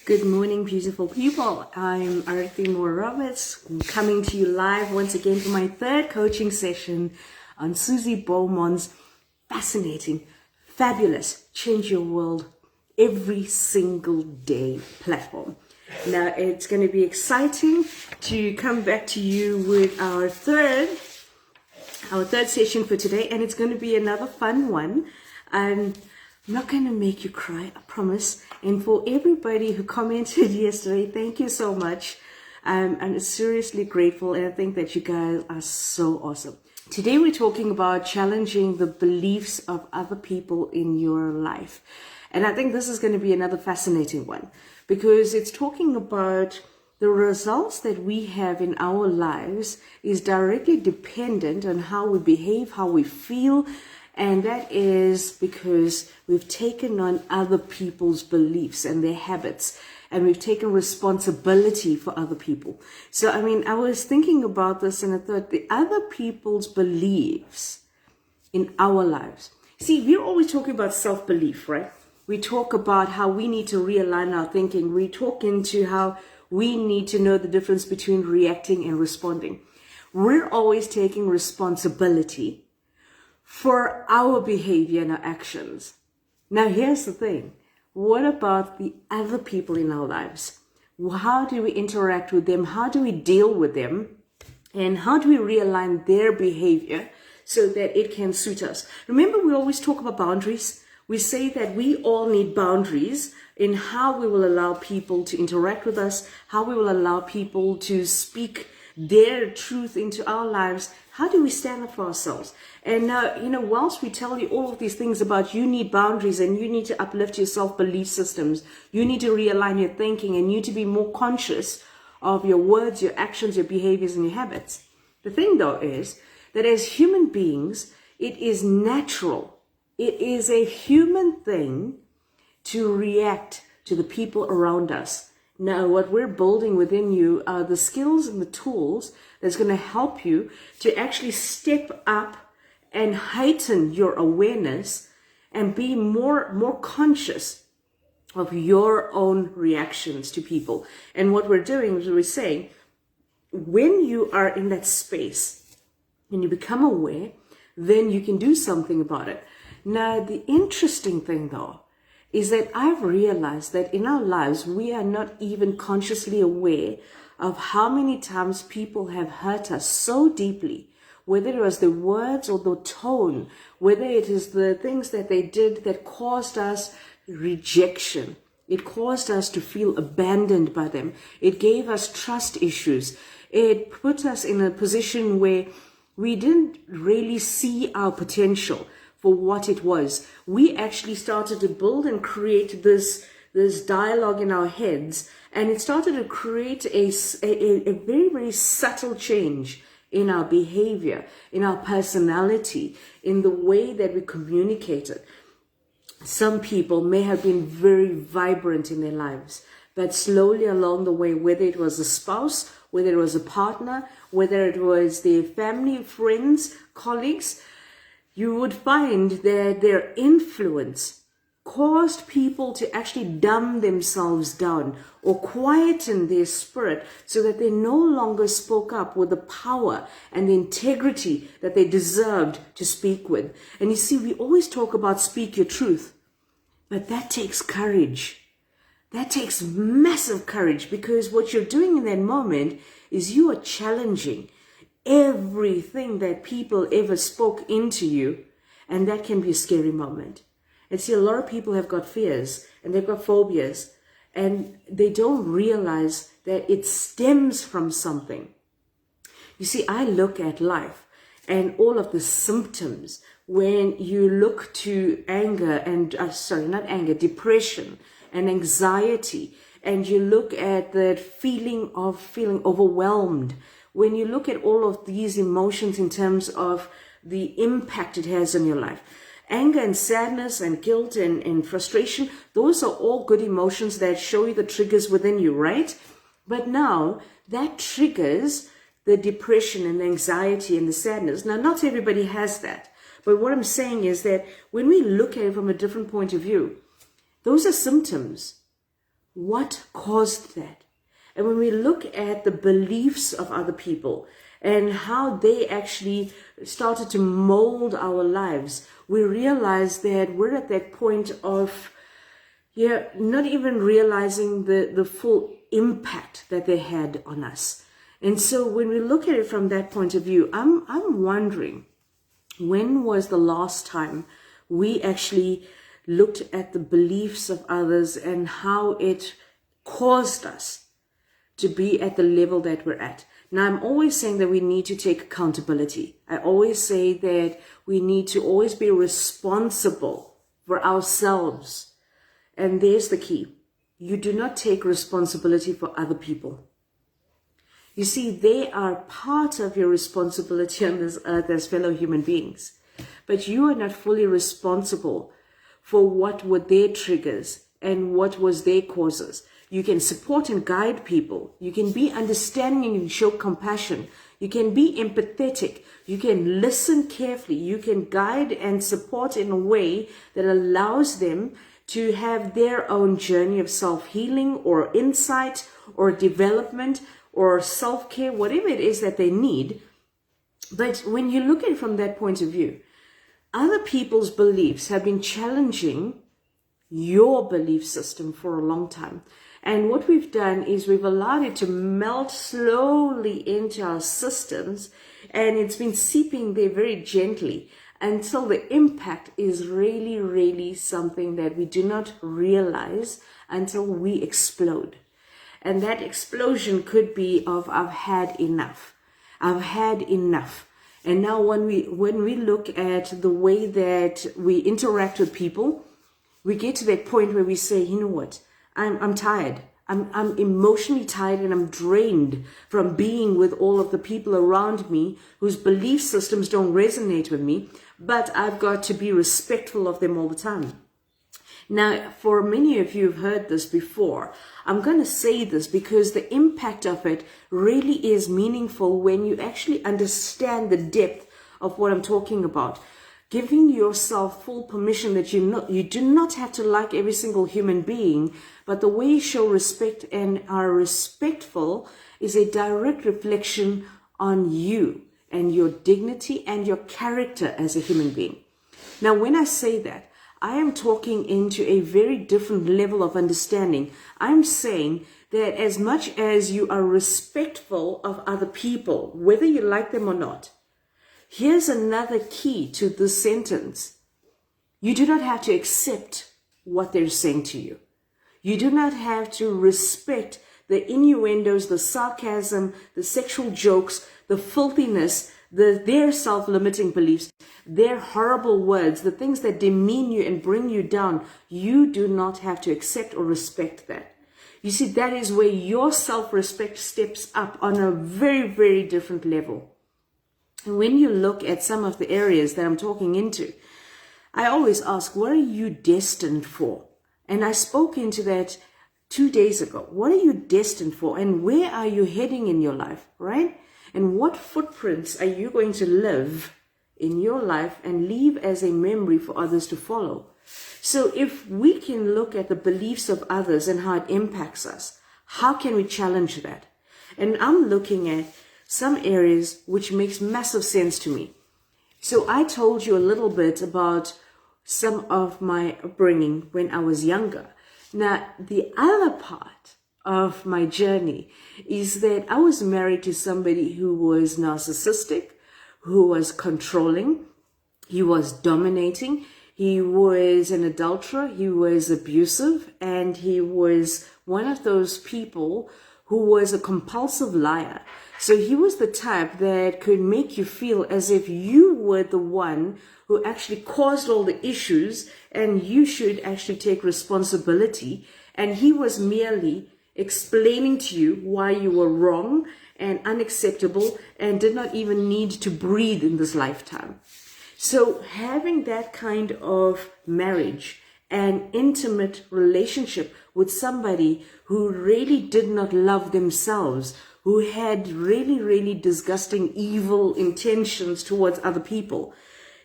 Good morning, beautiful people. I'm Arthie Roberts, coming to you live once again for my third coaching session on Susie Beaumont's fascinating, fabulous, change your world every single day platform. Now, it's going to be exciting to come back to you with our third session for today, and it's going to be another fun one. I'm not going to make you cry, I promise. And for everybody who commented yesterday, thank you so much. I'm seriously grateful, and I think that you guys are so awesome. Today we're talking about challenging the beliefs of other people in your life. And I think this is going to be another fascinating one because it's talking about the results that we have in our lives is directly dependent on how we behave, how we feel. And that is because we've taken on other people's beliefs and their habits, and we've taken responsibility for other people. So, I was thinking about this and I thought the other people's beliefs in our lives. See, we're always talking about self-belief, right? We talk about how we need to realign our thinking. We talk into how we need to know the difference between reacting and responding. We're always taking responsibility for our behavior and our actions. Now, here's the thing. What about the other people in our lives? How do we interact with them? How do we deal with them? And how do we realign their behavior so that it can suit us? Remember, we always talk about boundaries. We say that we all need boundaries in how we will allow people to interact with us, how we will allow people to speak their truth into our lives. How do we stand up for ourselves? And whilst we tell you all of these things about you need boundaries and you need to uplift your self-belief systems, you need to realign your thinking and you need to be more conscious of your words, your actions, your behaviors, and your habits. The thing though is that as human beings, it is natural. It is a human thing to react to the people around us. Now, what we're building within you are the skills and the tools that's going to help you to actually step up and heighten your awareness and be more conscious of your own reactions to people. And what we're doing is we're saying, when you are in that space and you become aware, then you can do something about it. Now, the interesting thing though, is that I've realized that in our lives, we are not even consciously aware of how many times people have hurt us so deeply, whether it was the words or the tone, whether it is the things that they did that caused us rejection. It caused us to feel abandoned by them. It gave us trust issues. It put us in a position where we didn't really see our potential for what it was. We actually started to build and create this dialogue in our heads, and it started to create a very, very subtle change in our behavior, in our personality, in the way that we communicated. Some people may have been very vibrant in their lives, but slowly along the way, whether it was a spouse, whether it was a partner, whether it was their family, friends, colleagues, you would find that their influence caused people to actually dumb themselves down or quieten their spirit so that they no longer spoke up with the power and the integrity that they deserved to speak with. And you see, we always talk about speak your truth, but that takes courage. That takes massive courage, because what you're doing in that moment is you are challenging everything that people ever spoke into you, and that can be a scary moment. And see, a lot of people have got fears and they've got phobias, and they don't realize that it stems from something. You see, I look at life and all of the symptoms when you look to anger and depression and anxiety, and you look at that feeling of feeling overwhelmed. When you look at all of these emotions in terms of the impact it has on your life, anger and sadness and guilt and frustration, those are all good emotions that show you the triggers within you, right? But now that triggers the depression and the anxiety and the sadness. Now, not everybody has that. But what I'm saying is that when we look at it from a different point of view, those are symptoms. What caused that? And when we look at the beliefs of other people and how they actually started to mold our lives, we realize that we're at that point of, not even realizing the full impact that they had on us. And so when we look at it from that point of view, I'm wondering, when was the last time we actually looked at the beliefs of others and how it caused us to be at the level that we're at? Now, I'm always saying that we need to take accountability. I always say that we need to always be responsible for ourselves. And there's the key. You do not take responsibility for other people. You see, they are part of your responsibility on this earth as fellow human beings. But you are not fully responsible for what were their triggers and what was their causes. You can support and guide people. You can be understanding and show compassion. You can be empathetic. You can listen carefully. You can guide and support in a way that allows them to have their own journey of self-healing or insight or development or self-care, whatever it is that they need. But when you look at it from that point of view, other people's beliefs have been challenging your belief system for a long time. And what we've done is we've allowed it to melt slowly into our systems, and it's been seeping there very gently until the impact is really, really something that we do not realize until we explode. And that explosion could be of, I've had enough. I've had enough. And now when we look at the way that we interact with people, we get to that point where we say, you know what, I'm tired. I'm emotionally tired and I'm drained from being with all of the people around me whose belief systems don't resonate with me, but I've got to be respectful of them all the time. Now, for many of you who've heard this before, I'm going to say this because the impact of it really is meaningful when you actually understand the depth of what I'm talking about. Giving yourself full permission that you do not have to like every single human being, but the way you show respect and are respectful is a direct reflection on you and your dignity and your character as a human being. Now, when I say that, I am talking into a very different level of understanding. I'm saying that as much as you are respectful of other people, whether you like them or not, here's another key to this sentence. You do not have to accept what they're saying to you. You do not have to respect the innuendos, the sarcasm, the sexual jokes, the filthiness, their self-limiting beliefs, their horrible words, the things that demean you and bring you down. You do not have to accept or respect that. You see, that is where your self-respect steps up on a very, very different level. And when you look at some of the areas that I'm talking into, I always ask, what are you destined for? And I spoke into that 2 days ago. What are you destined for? And where are you heading in your life, right? And what footprints are you going to live in your life and leave as a memory for others to follow? So if we can look at the beliefs of others and how it impacts us, how can we challenge that? And I'm looking at some areas which makes massive sense to me. So I told you a little bit about some of my upbringing when I was younger. Now, the other part of my journey is that I was married to somebody who was narcissistic, who was controlling, he was dominating, he was an adulterer, he was abusive, and he was one of those people who was a compulsive liar. So he was the type that could make you feel as if you were the one who actually caused all the issues and you should actually take responsibility. And he was merely explaining to you why you were wrong and unacceptable and did not even need to breathe in this lifetime. So having that kind of marriage and intimate relationship with somebody who really did not love themselves, who had really, really disgusting, evil intentions towards other people,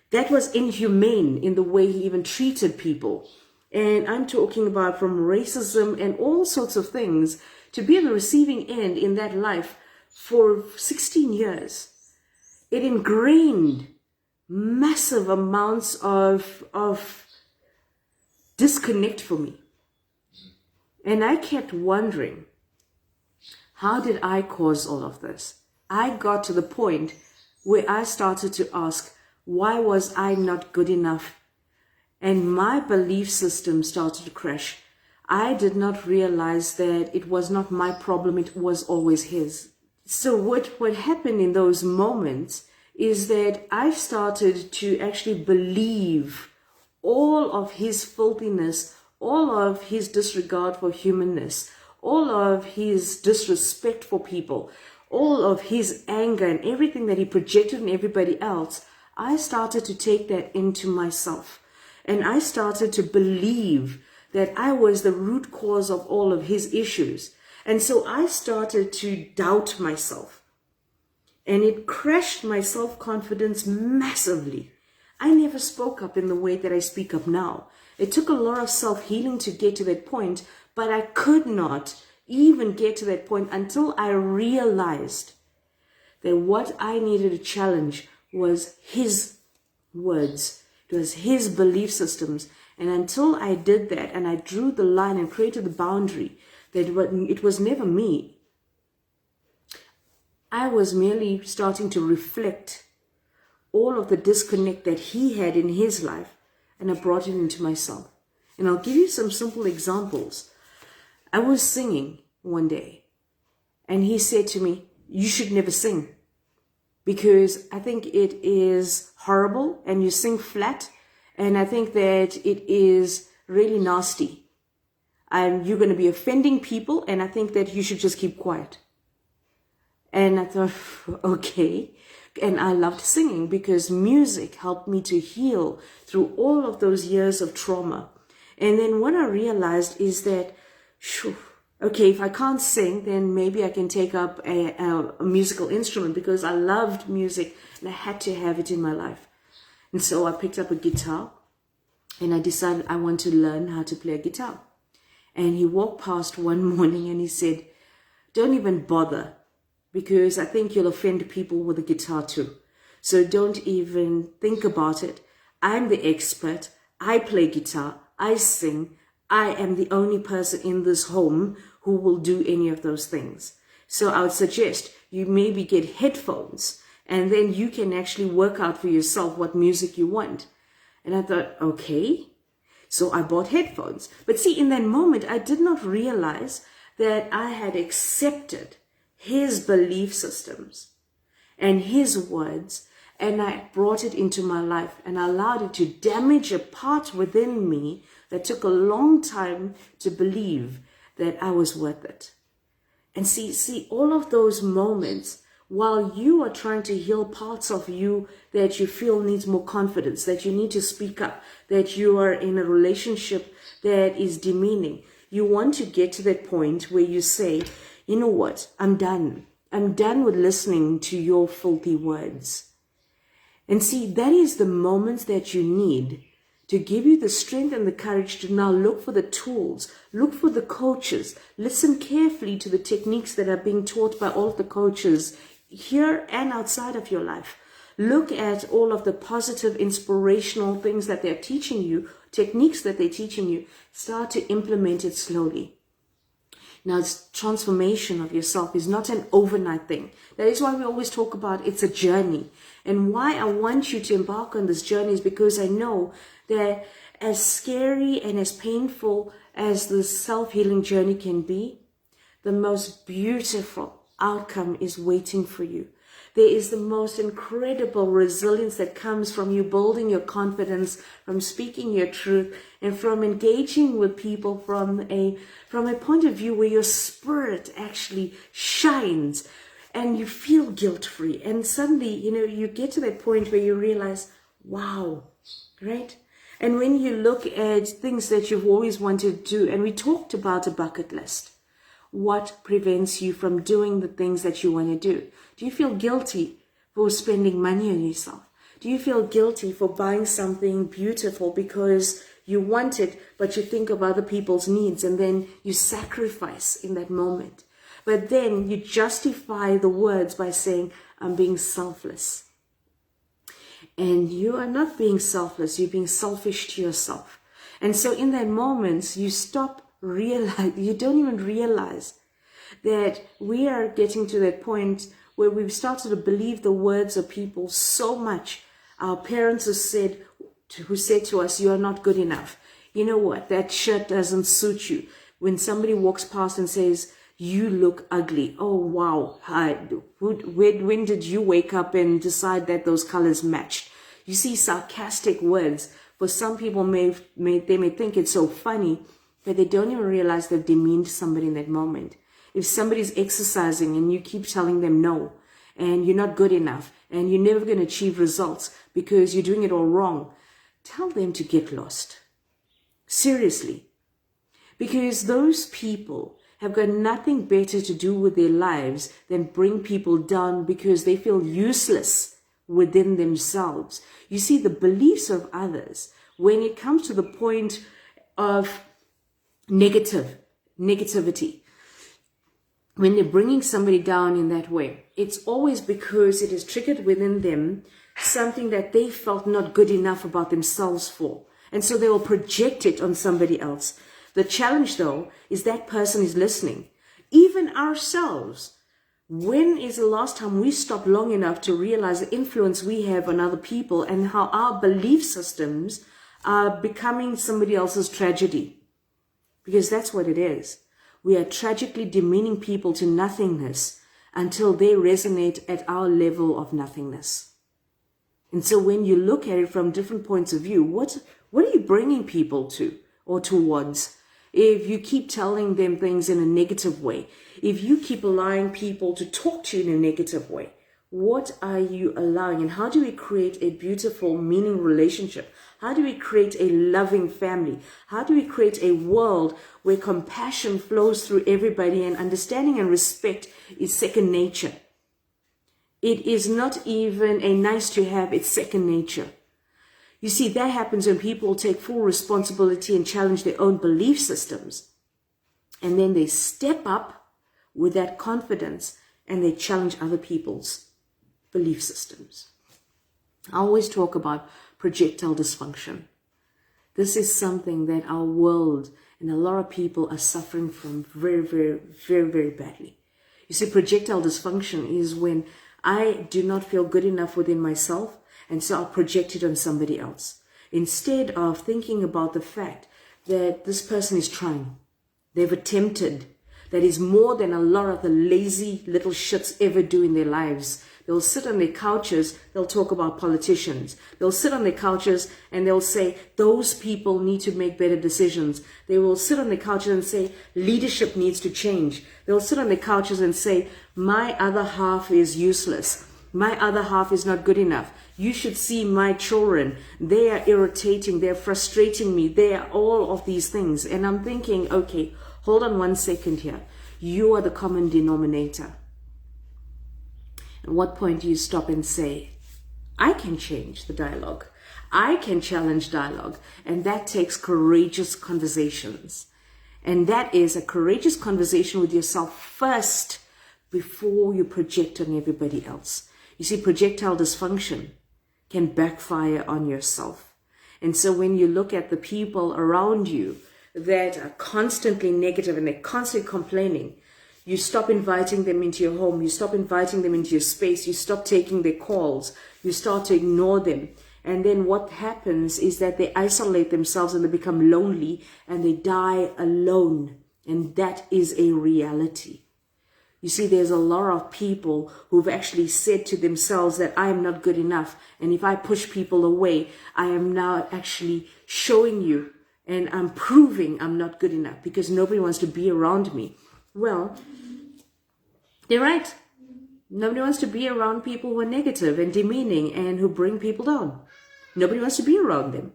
that was inhumane in the way he even treated people. And I'm talking about from racism and all sorts of things, to be on the receiving end in that life for 16 years. It ingrained massive amounts of disconnect for me. And I kept wondering, how did I cause all of this? I got to the point where I started to ask, why was I not good enough? And my belief system started to crash. I did not realize that it was not my problem, it was always his. So what happened in those moments is that I started to actually believe all of his filthiness, all of his disregard for humanness, all of his disrespect for people, all of his anger and everything that he projected on everybody else. I started to take that into myself. And I started to believe that I was the root cause of all of his issues. And so I started to doubt myself. And it crashed my self-confidence massively. I never spoke up in the way that I speak up now. It took a lot of self-healing to get to that point, but I could not even get to that point until I realized that what I needed to challenge was his words. It was his belief systems. And until I did that and I drew the line and created the boundary that it was never me, I was merely starting to reflect all of the disconnect that he had in his life, and I brought it into myself. And I'll give you some simple examples. I was singing one day and he said to me, you should never sing, because I think it is horrible and you sing flat, and I think that it is really nasty. You're going to be offending people, and I think that you should just keep quiet. And I thought, okay. And I loved singing because music helped me to heal through all of those years of trauma. And then what I realized is that, okay, if I can't sing, then maybe I can take up a musical instrument, because I loved music and I had to have it in my life. And so I picked up a guitar and I decided I want to learn how to play a guitar. And he walked past one morning and he said, don't even bother, because I think you'll offend people with a guitar too. So don't even think about it. I'm the expert. I play guitar. I sing. I am the only person in this home who will do any of those things. So I would suggest you maybe get headphones, and then you can actually work out for yourself what music you want. And I thought, okay. So I bought headphones. But see, in that moment, I did not realize that I had accepted his belief systems and his words, and I brought it into my life and allowed it to damage a part within me that took a long time to believe that I was worth it. And see, all of those moments, while you are trying to heal parts of you that you feel needs more confidence, that you need to speak up, that you are in a relationship that is demeaning, you want to get to that point where you say, you know what, I'm done. I'm done with listening to your filthy words. And see, that is the moments that you need to give you the strength and the courage to now look for the tools, look for the coaches, listen carefully to the techniques that are being taught by all of the coaches here and outside of your life. Look at all of the positive, inspirational things that they're teaching you, techniques that they're teaching you. Start to implement it slowly. Now, transformation of yourself is not an overnight thing. That is why we always talk about it's a journey. And why I want you to embark on this journey is because I know that as scary and as painful as the self-healing journey can be, the most beautiful outcome is waiting for you. There is the most incredible resilience that comes from you building your confidence, from speaking your truth, and from engaging with people from a point of view where your spirit actually shines and you feel guilt-free. And suddenly, you get to that point where you realize, wow, right? And when you look at things that you've always wanted to do, and we talked about a bucket list, what prevents you from doing the things that you want to do? Do you feel guilty for spending money on yourself? Do you feel guilty for buying something beautiful because You want it, but you think of other people's needs, and then you sacrifice in that moment. But then you justify the words by saying, I'm being selfless. And you are not being selfless, you're being selfish to yourself. And so in that moment, you you don't even realize that we are getting to that point where we've started to believe the words of people so much. Our parents who said to us, you are not good enough. You know what? That shirt doesn't suit you. When somebody walks past and says, you look ugly. Oh, wow. When did you wake up and decide that those colors matched? You see, sarcastic words. For some people, they may think it's so funny, but they don't even realize they've demeaned somebody in that moment. If somebody's exercising and you keep telling them no, and you're not good enough, and you're never going to achieve results because you're doing it all wrong, tell them to get lost. Seriously. Because those people have got nothing better to do with their lives than bring people down because they feel useless within themselves. You see, the beliefs of others, when it comes to the point of negativity, when they're bringing somebody down in that way, it's always because it has triggered within them something that they felt not good enough about themselves for. And so they will project it on somebody else. The challenge, though, is that person is listening. Even ourselves. When is the last time we stopped long enough to realize the influence we have on other people and how our belief systems are becoming somebody else's tragedy? Because that's what it is. We are tragically demeaning people to nothingness until they resonate at our level of nothingness. And so when you look at it from different points of view, what are you bringing people to or towards? If you keep telling them things in a negative way, if you keep allowing people to talk to you in a negative way, what are you allowing? And how do we create a beautiful, meaning relationship? How do we create a loving family? How do we create a world where compassion flows through everybody and understanding and respect is second nature? It is not even a nice to have, it's second nature. You see, that happens when people take full responsibility and challenge their own belief systems. And then they step up with that confidence and they challenge other people's belief systems. I always talk about projectile dysfunction. This is something that our world and a lot of people are suffering from very, very, very, very badly. You see, projectile dysfunction is when I do not feel good enough within myself, and so I'll project it on somebody else. Instead of thinking about the fact that this person is trying, they've attempted, that is more than a lot of the lazy little shits ever do in their lives. They'll sit on their couches, they'll talk about politicians. They'll sit on their couches and they'll say, those people need to make better decisions. They will sit on their couches and say, leadership needs to change. They'll sit on their couches and say, my other half is useless. My other half is not good enough. You should see my children. They are irritating. They're frustrating me. They are all of these things. And I'm thinking, okay, hold on 1 second here. You are the common denominator. At what point do you stop and say, I can change the dialogue. I can challenge dialogue. And that takes courageous conversations. And that is a courageous conversation with yourself first before you project on everybody else. You see, projectile dysfunction can backfire on yourself. And so when you look at the people around you that are constantly negative and they're constantly complaining, you stop inviting them into your home, you stop inviting them into your space, you stop taking their calls, you start to ignore them. And then what happens is that they isolate themselves and they become lonely and they die alone. And that is a reality. You see, there's a lot of people who've actually said to themselves that I am not good enough. And if I push people away, I am now actually showing you and I'm proving I'm not good enough because nobody wants to be around me. Well, they're right. Nobody wants to be around people who are negative and demeaning and who bring people down. Nobody wants to be around them.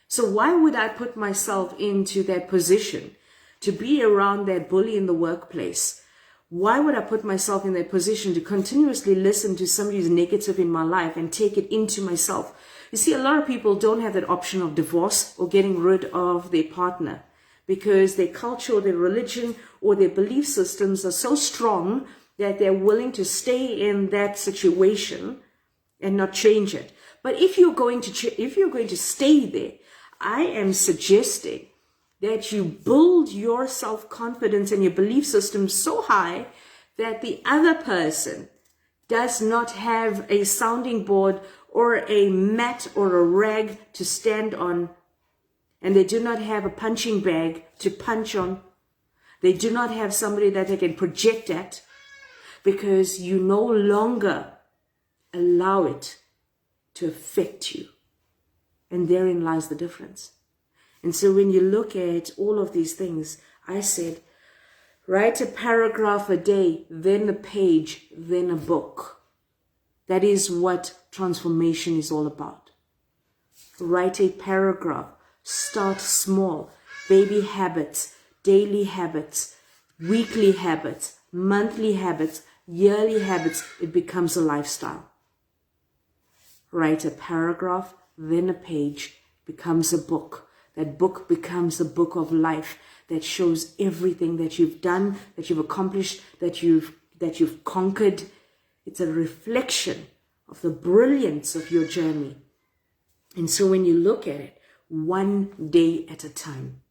So why would I put myself into that position to be around that bully in the workplace? Why would I put myself in that position to continuously listen to somebody who's negative in my life and take it into myself? You see, a lot of people don't have that option of divorce or getting rid of their partner because their culture or their religion or their belief systems are so strong that they're willing to stay in that situation and not change it. But if you're going to stay there, I am suggesting that you build your self-confidence and your belief system so high that the other person does not have a sounding board or a mat or a rag to stand on, and they do not have a punching bag to punch on. They do not have somebody that they can project at, because you no longer allow it to affect you. And therein lies the difference. And so when you look at all of these things, I said, write a paragraph a day, then a page, then a book. That is what transformation is all about. Write a paragraph. Start small. Baby habits, daily habits, weekly habits, monthly habits, yearly habits. It becomes a lifestyle. Write a paragraph, then a page, becomes a book. That book becomes a book of life that shows everything that you've done, that you've accomplished, that you've conquered. It's a reflection of the brilliance of your journey. And so when you look at it, one day at a time,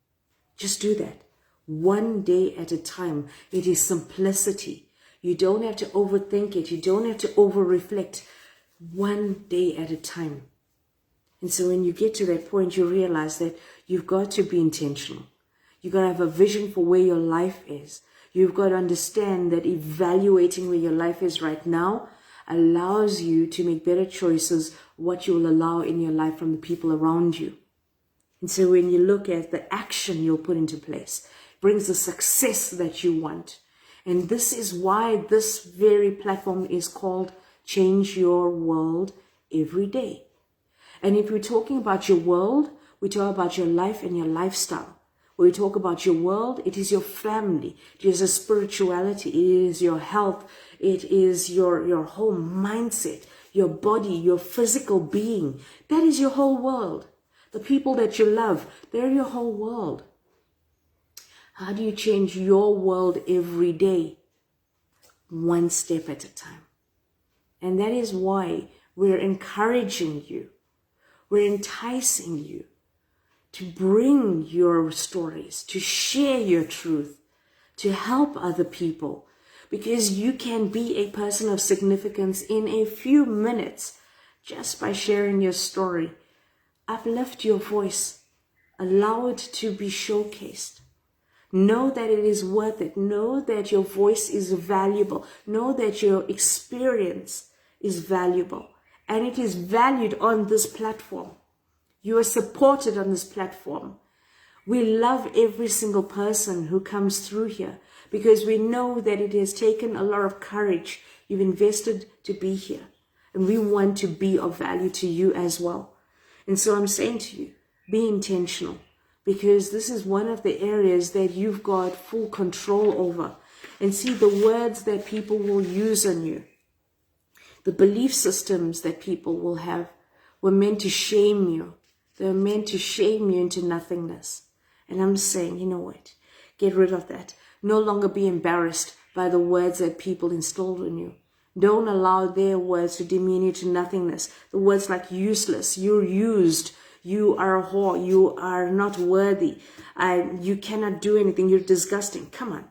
just do that. One day at a time. It is simplicity. You don't have to overthink it. You don't have to over-reflect. One day at a time. And so when you get to that point, you realize that you've got to be intentional. You've got to have a vision for where your life is. You've got to understand that evaluating where your life is right now allows you to make better choices, what you will allow in your life from the people around you. And so when you look at the action you'll put into place, it brings the success that you want. And this is why this very platform is called Change Your World Every Day. And if we're talking about your world, we talk about your life and your lifestyle. When we talk about your world, it is your family, it is your spirituality, it is your health, it is your whole mindset, your body, your physical being. That is your whole world. The people that you love, they're your whole world. How do you change your world every day? One step at a time. And that is why we're encouraging you, we're enticing you to bring your stories, to share your truth, to help other people, because you can be a person of significance in a few minutes just by sharing your story. Uplift your voice, allow it to be showcased. Know that it is worth it. Know that your voice is valuable. Know that your experience is valuable, and it is valued on this platform. You are supported on this platform. We love every single person who comes through here because we know that it has taken a lot of courage. You've invested to be here, and we want to be of value to you as well. And so I'm saying to you, be intentional, because this is one of the areas that you've got full control over. And see, the words that people will use on you, the belief systems that people will have, were meant to shame you. They're meant to shame you into nothingness. And I'm saying, you know what? Get rid of that. No longer be embarrassed by the words that people installed in you. Don't allow their words to demean you to nothingness. The words like useless, you're used, you are a whore, you are not worthy, you cannot do anything, you're disgusting. Come on.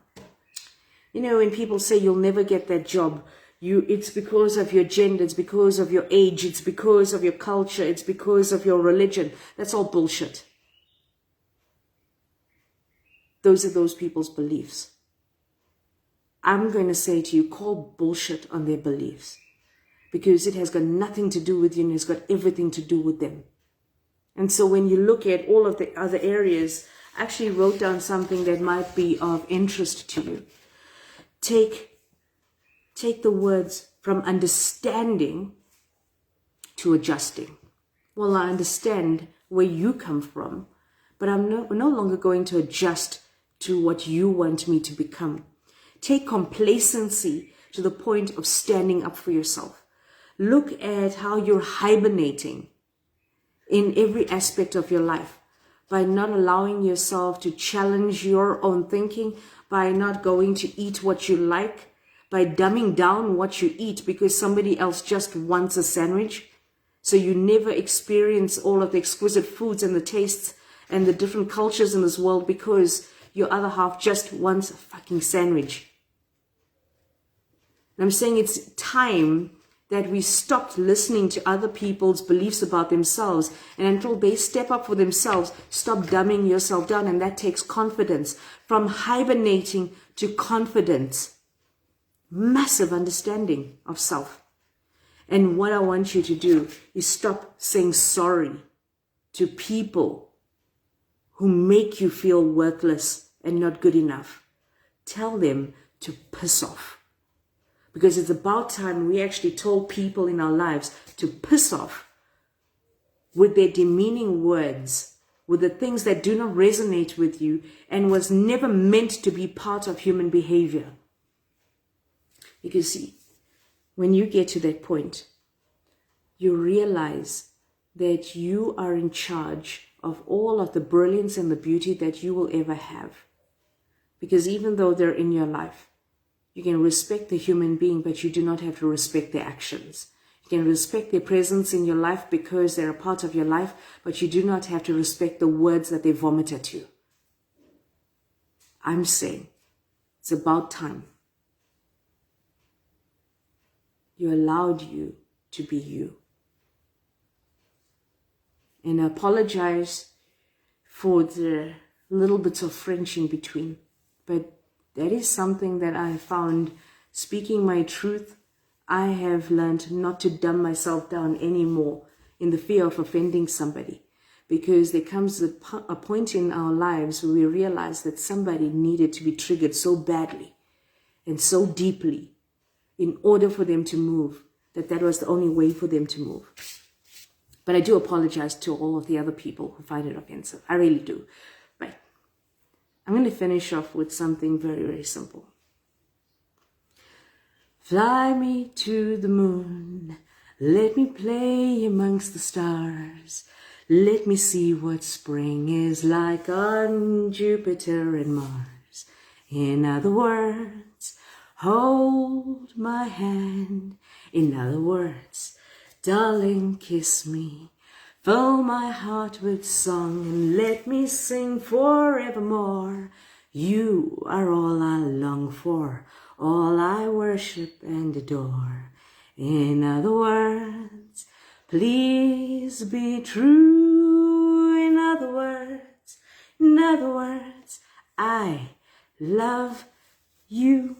You know, when people say you'll never get that job, it's because of your gender, it's because of your age, it's because of your culture, it's because of your religion. That's all bullshit. Those are those people's beliefs. I'm going to say to you, call bullshit on their beliefs, because it has got nothing to do with you and it's got everything to do with them. And so when you look at all of the other areas, I actually wrote down something that might be of interest to you. Take the words from understanding to adjusting. Well, I understand where you come from, but we're no longer going to adjust to what you want me to become. Take complacency to the point of standing up for yourself. Look at how you're hibernating in every aspect of your life, by not allowing yourself to challenge your own thinking, by not going to eat what you like, by dumbing down what you eat because somebody else just wants a sandwich. So you never experience all of the exquisite foods and the tastes and the different cultures in this world because your other half just wants a fucking sandwich. And I'm saying it's time that we stopped listening to other people's beliefs about themselves, and until they step up for themselves, stop dumbing yourself down. And that takes confidence. From hibernating to confidence. Massive understanding of self. And what I want you to do is stop saying sorry to people who make you feel worthless and not good enough. Tell them to piss off. Because it's about time we actually told people in our lives to piss off with their demeaning words, with the things that do not resonate with you and was never meant to be part of human behavior. Because see, when you get to that point, you realize that you are in charge of all of the brilliance and the beauty that you will ever have. Because even though they're in your life, you can respect the human being, but you do not have to respect their actions. You can respect their presence in your life because they're a part of your life, but you do not have to respect the words that they vomit at you. I'm saying it's about time you allowed you to be you. And I apologize for the little bits of French in between, but that is something that I have found. Speaking my truth, I have learned not to dumb myself down anymore in the fear of offending somebody. Because there comes a point in our lives where we realize that somebody needed to be triggered so badly and so deeply in order for them to move, that was the only way for them to move. But I do apologize to all of the other people who find it offensive. I really do. Right. I'm going to finish off with something very, very simple. Fly me to the moon. Let me play amongst the stars. Let me see what spring is like on Jupiter and Mars. In other words, hold my hand. In other words, darling, kiss me. Fill my heart with song and let me sing forevermore. You are all I long for, all I worship and adore. In other words, please be true. In other words, I love you.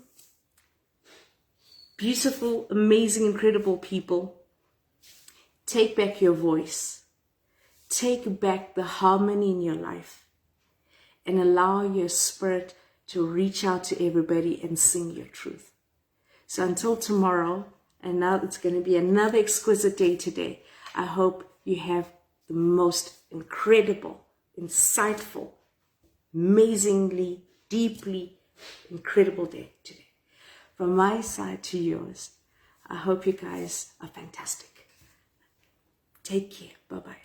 Beautiful, amazing, incredible people. Take back your voice. Take back the harmony in your life and allow your spirit to reach out to everybody and sing your truth. So until tomorrow, and now it's going to be another exquisite day today. I hope you have the most incredible, insightful, amazingly, deeply incredible day today. From my side to yours, I hope you guys are fantastic. Take care. Bye-bye.